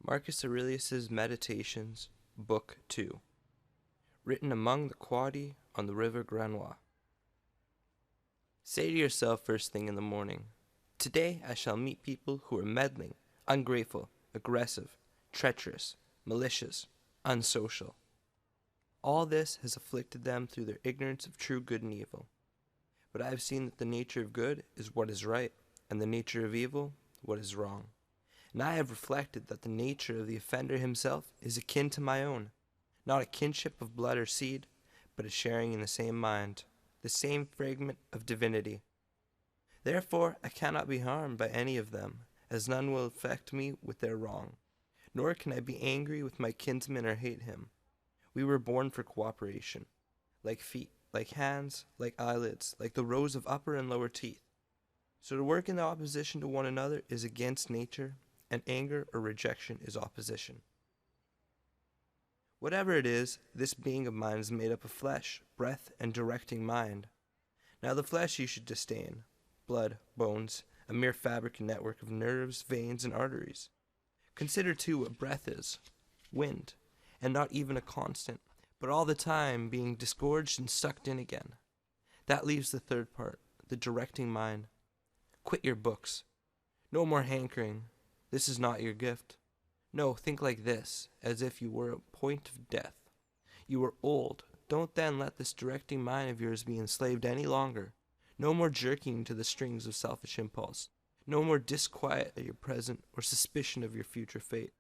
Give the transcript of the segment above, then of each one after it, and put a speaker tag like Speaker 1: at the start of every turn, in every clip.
Speaker 1: Marcus Aurelius Meditations, Book 2, written among the Quadi on the river Granois. Say to yourself first thing in the morning, "Today I shall meet people who are meddling, ungrateful, aggressive, treacherous, malicious, unsocial. All this has afflicted them through their ignorance of true good and evil. But I have seen that the nature of good is what is right, and the nature of evil what is wrong. And I have reflected that the nature of the offender himself is akin to my own, not a kinship of blood or seed, but a sharing in the same mind, the same fragment of divinity. Therefore I cannot be harmed by any of them, as none will affect me with their wrong. Nor can I be angry with my kinsman or hate him. We were born for cooperation, like feet, like hands, like eyelids, like the rows of upper and lower teeth. So to work in opposition to one another is against nature, and anger or rejection is opposition. Whatever it is, this being of mine is made up of flesh, breath, and directing mind. Now the flesh you should disdain, blood, bones, a mere fabric and network of nerves, veins, and arteries. Consider too what breath is, wind, and not even a constant, but all the time being disgorged and sucked in again. That leaves the third part, the directing mind. Quit your books. No more hankering. This is not your gift. No, think like this, as if you were at point of death. You are old. Don't then let this directing mind of yours be enslaved any longer. No more jerking to the strings of selfish impulse. No more disquiet at your present or suspicion of your future fate.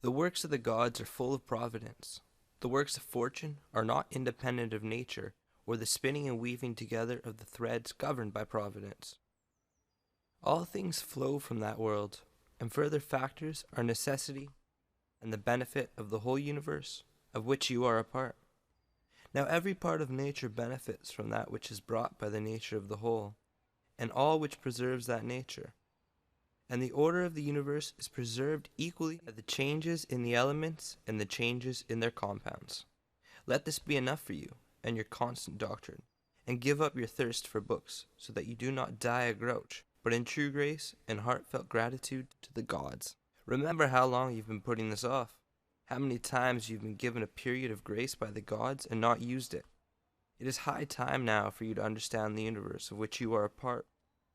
Speaker 1: The works of the gods are full of providence. The works of fortune are not independent of nature or the spinning and weaving together of the threads governed by providence. All things flow from that world, and further factors are necessity and the benefit of the whole universe, of which you are a part. Now every part of nature benefits from that which is brought by the nature of the whole, and all which preserves that nature. And the order of the universe is preserved equally by the changes in the elements and the changes in their compounds. Let this be enough for you and your constant doctrine, and give up your thirst for books, so that you do not die a grouch, but in true grace and heartfelt gratitude to the gods. Remember how long you've been putting this off, how many times you've been given a period of grace by the gods and not used it. It is high time now for you to understand the universe of which you are a part,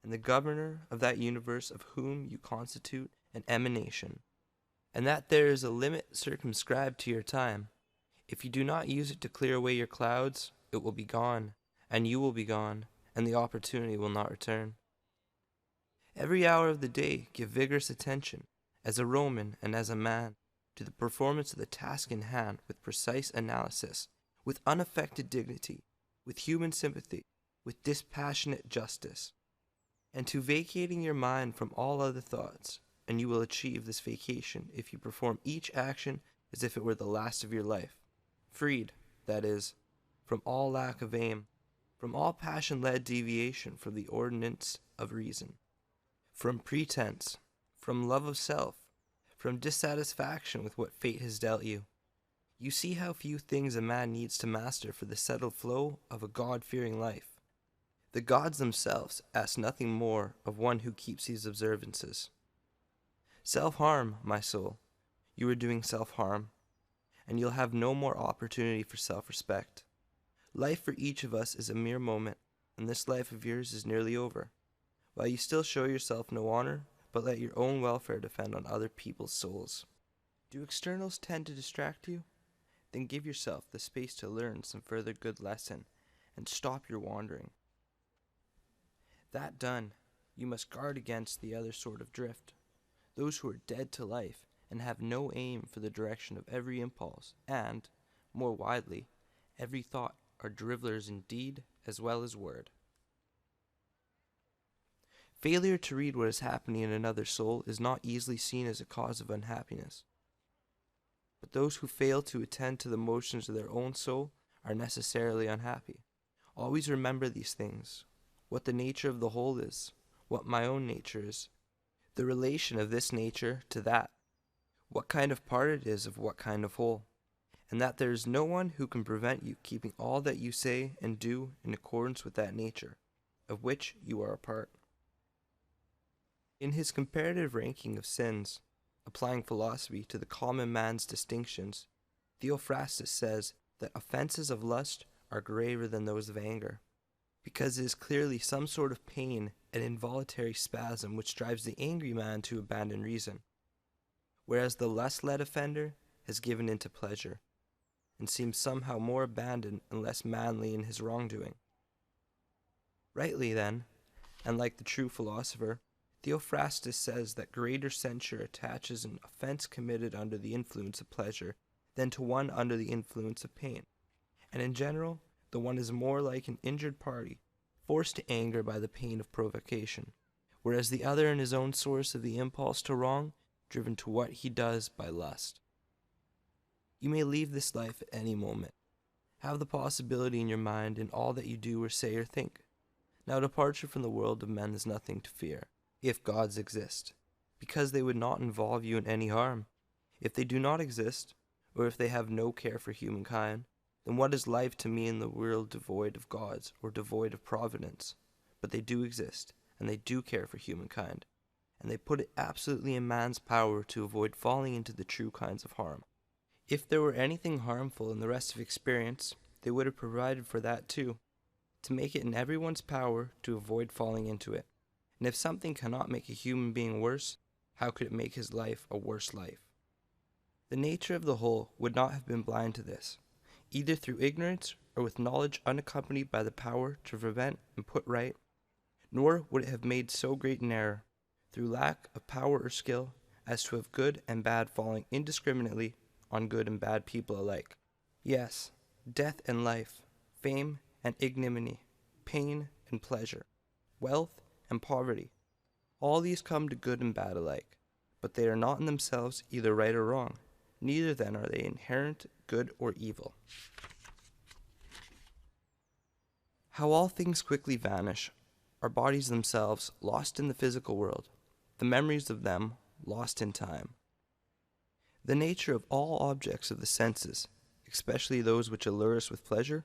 Speaker 1: and the governor of that universe of whom you constitute an emanation, and that there is a limit circumscribed to your time. If you do not use it to clear away your clouds, it will be gone, and you will be gone, and the opportunity will not return. Every hour of the day give vigorous attention, as a Roman and as a man, to the performance of the task in hand with precise analysis, with unaffected dignity, with human sympathy, with dispassionate justice, and to vacating your mind from all other thoughts, and you will achieve this vacation if you perform each action as if it were the last of your life, freed, that is, from all lack of aim, from all passion-led deviation from the ordinance of reason, from pretense, from love of self, from dissatisfaction with what fate has dealt you. You see how few things a man needs to master for the settled flow of a God-fearing life. The gods themselves ask nothing more of one who keeps these observances. Self-harm, my soul. You are doing self-harm, and you'll have no more opportunity for self-respect. Life for each of us is a mere moment, and this life of yours is nearly over, while you still show yourself no honor, but let your own welfare depend on other people's souls. Do externals tend to distract you? Then give yourself the space to learn some further good lesson, and stop your wandering. That done, you must guard against the other sort of drift, those who are dead to life and have no aim for the direction of every impulse, and, more widely, every thought, are drivellers in deed as well as word. Failure to read what is happening in another soul is not easily seen as a cause of unhappiness. But those who fail to attend to the motions of their own soul are necessarily unhappy. Always remember these things, what the nature of the whole is, what my own nature is, the relation of this nature to that, what kind of part it is of what kind of whole, and that there is no one who can prevent you keeping all that you say and do in accordance with that nature, of which you are a part. In his comparative ranking of sins, Applying philosophy to the common man's distinctions, Theophrastus says that offenses of lust are graver than those of anger, because it is clearly some sort of pain and involuntary spasm which drives the angry man to abandon reason, whereas the lust-led offender has given in to pleasure, and seems somehow more abandoned and less manly in his wrongdoing. Rightly then, and like the true philosopher, Theophrastus says that greater censure attaches an offense committed under the influence of pleasure than to one under the influence of pain, and in general, the one is more like an injured party, forced to anger by the pain of provocation, whereas the other in his own source of the impulse to wrong, driven to what he does by lust. You may leave this life at any moment. Have the possibility in your mind in all that you do or say or think. Now departure from the world of men is nothing to fear, if gods exist, because they would not involve you in any harm. If they do not exist, or if they have no care for humankind, then what is life to me in the world devoid of gods or devoid of providence? But they do exist, and they do care for humankind, and they put it absolutely in man's power to avoid falling into the true kinds of harm. If there were anything harmful in the rest of experience, they would have provided for that too, to make it in everyone's power to avoid falling into it. And if something cannot make a human being worse, how could it make his life a worse life? The nature of the whole would not have been blind to this, either through ignorance or with knowledge unaccompanied by the power to prevent and put right, nor would it have made so great an error, through lack of power or skill, as to have good and bad falling indiscriminately on good and bad people alike. Yes, death and life, fame and ignominy, pain and pleasure, wealth and poverty, all these come to good and bad alike, but they are not in themselves either right or wrong, neither then are they inherent good or evil. How all things quickly vanish, our bodies themselves lost in the physical world, the memories of them lost in time. The nature of all objects of the senses, especially those which allure us with pleasure,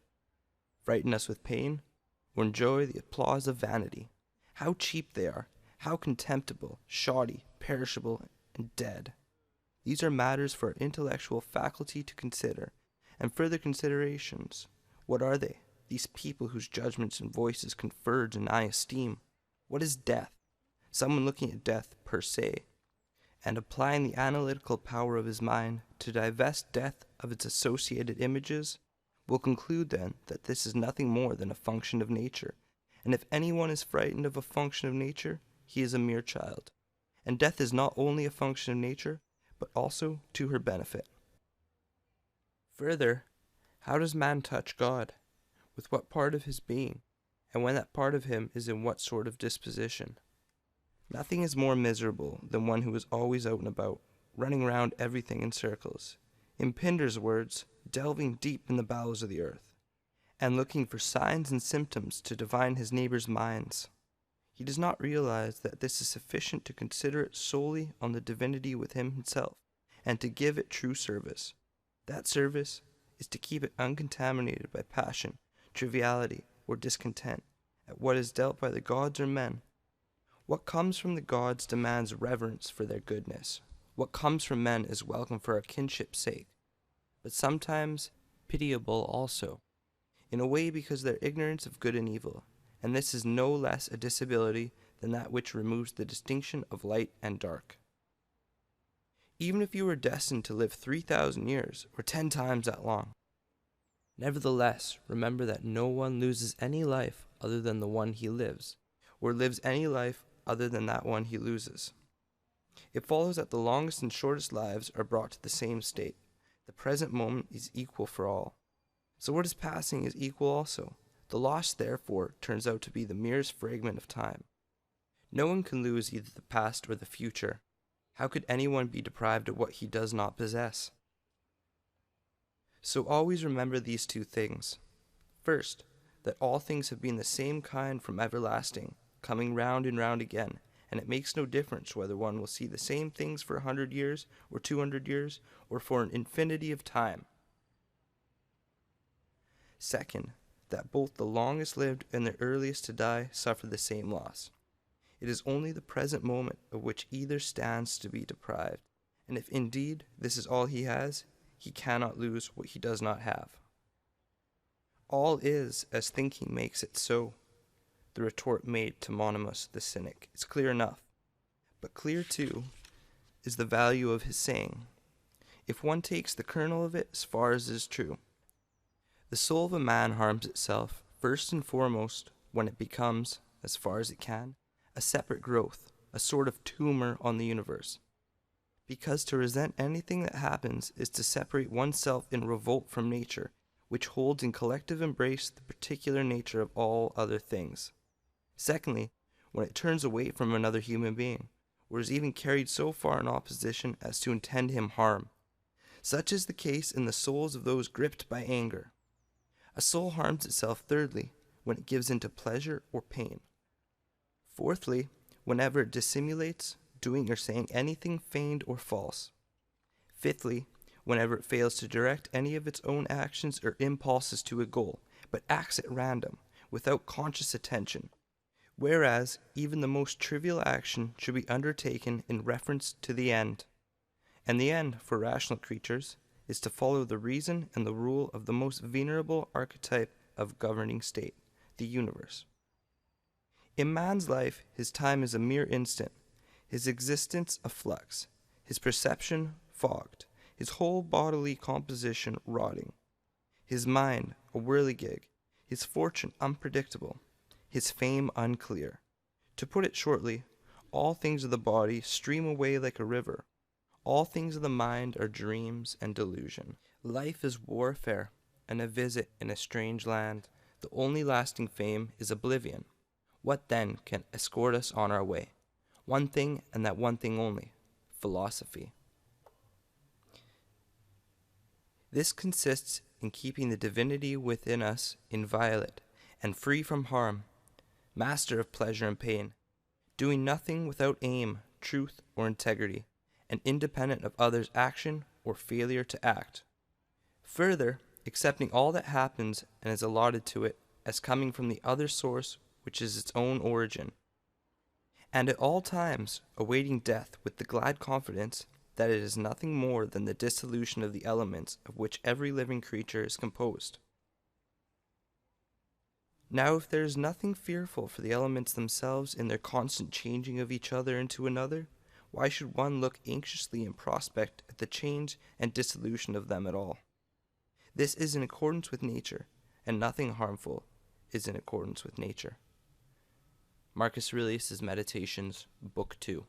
Speaker 1: frighten us with pain, or enjoy the applause of vanity, how cheap they are, how contemptible, shoddy, perishable, and dead. These are matters for our intellectual faculty to consider, and further considerations. What are they, these people whose judgments and voices conferred in high esteem? What is death? Someone looking at death per se, and applying the analytical power of his mind to divest death of its associated images, will conclude then that this is nothing more than a function of nature, and if anyone is frightened of a function of nature, he is a mere child, and death is not only a function of nature, but also to her benefit. Further, how does man touch God? With what part of his being, and when that part of him is in what sort of disposition? Nothing is more miserable than one who is always out and about, running round everything in circles, in Pindar's words, delving deep in the bowels of the earth, and looking for signs and symptoms to divine his neighbor's minds. He does not realize that this is sufficient to consider it solely on the divinity within himself, and to give it true service. That service is to keep it uncontaminated by passion, triviality, or discontent at what is dealt by the gods or men. What comes from the gods demands reverence for their goodness. What comes from men is welcome for our kinship's sake, but sometimes pitiable also, in a way because their ignorance of good and evil, and this is no less a disability than that which removes the distinction of light and dark. Even if you were destined to live 3,000 years, or 10 times that long, nevertheless remember that no one loses any life other than the one he lives, or lives any life other than that one he loses. It follows that the longest and shortest lives are brought to the same state. The present moment is equal for all. So what is passing is equal also. The loss, therefore, turns out to be the merest fragment of time. No one can lose either the past or the future. How could anyone be deprived of what he does not possess? So always remember these two things. First, that all things have been the same kind from everlasting, coming round and round again, and it makes no difference whether one will see the same things for 100 years, or 200 years, or for an infinity of time. Second, that both the longest lived and the earliest to die suffer the same loss. It is only the present moment of which either stands to be deprived, And if indeed this is all he has, he cannot lose what he does not have. All is as thinking makes it so. The retort made to Monimus the cynic is clear enough, but clear too is the value of his saying, if one takes the kernel of it as far as is true. The soul of a man harms itself first and foremost when it becomes, as far as it can, a separate growth, a sort of tumor on the universe. Because to resent anything that happens is to separate oneself in revolt from nature, which holds in collective embrace the particular nature of all other things. Secondly, when it turns away from another human being, or is even carried so far in opposition as to intend him harm. Such is the case in the souls of those gripped by anger. A soul harms itself, thirdly, when it gives into pleasure or pain. Fourthly, whenever it dissimulates, doing or saying anything feigned or false. Fifthly, whenever it fails to direct any of its own actions or impulses to a goal, but acts at random, without conscious attention, whereas even the most trivial action should be undertaken in reference to the end. And the end, for rational creatures, is to follow the reason and the rule of the most venerable archetype of governing state, the universe. In man's life, his time is a mere instant, his existence a flux, his perception fogged, his whole bodily composition rotting, his mind a whirligig, his fortune unpredictable, his fame unclear. To put it shortly, all things of the body stream away like a river. All things of the mind are dreams and delusion. Life is warfare and a visit in a strange land. The only lasting fame is oblivion. What then can escort us on our way? One thing, and that one thing only: philosophy. This consists in keeping the divinity within us inviolate and free from harm, master of pleasure and pain, doing nothing without aim, truth, or integrity, and independent of others' action or failure to act. Further, accepting all that happens and is allotted to it as coming from the other source which is its own origin, and at all times awaiting death with the glad confidence that it is nothing more than the dissolution of the elements of which every living creature is composed. Now, if there is nothing fearful for the elements themselves in their constant changing of each other into another, why should one look anxiously in prospect at the change and dissolution of them at all? This is in accordance with nature, and nothing harmful is in accordance with nature. Marcus Aurelius Meditations, Book 2.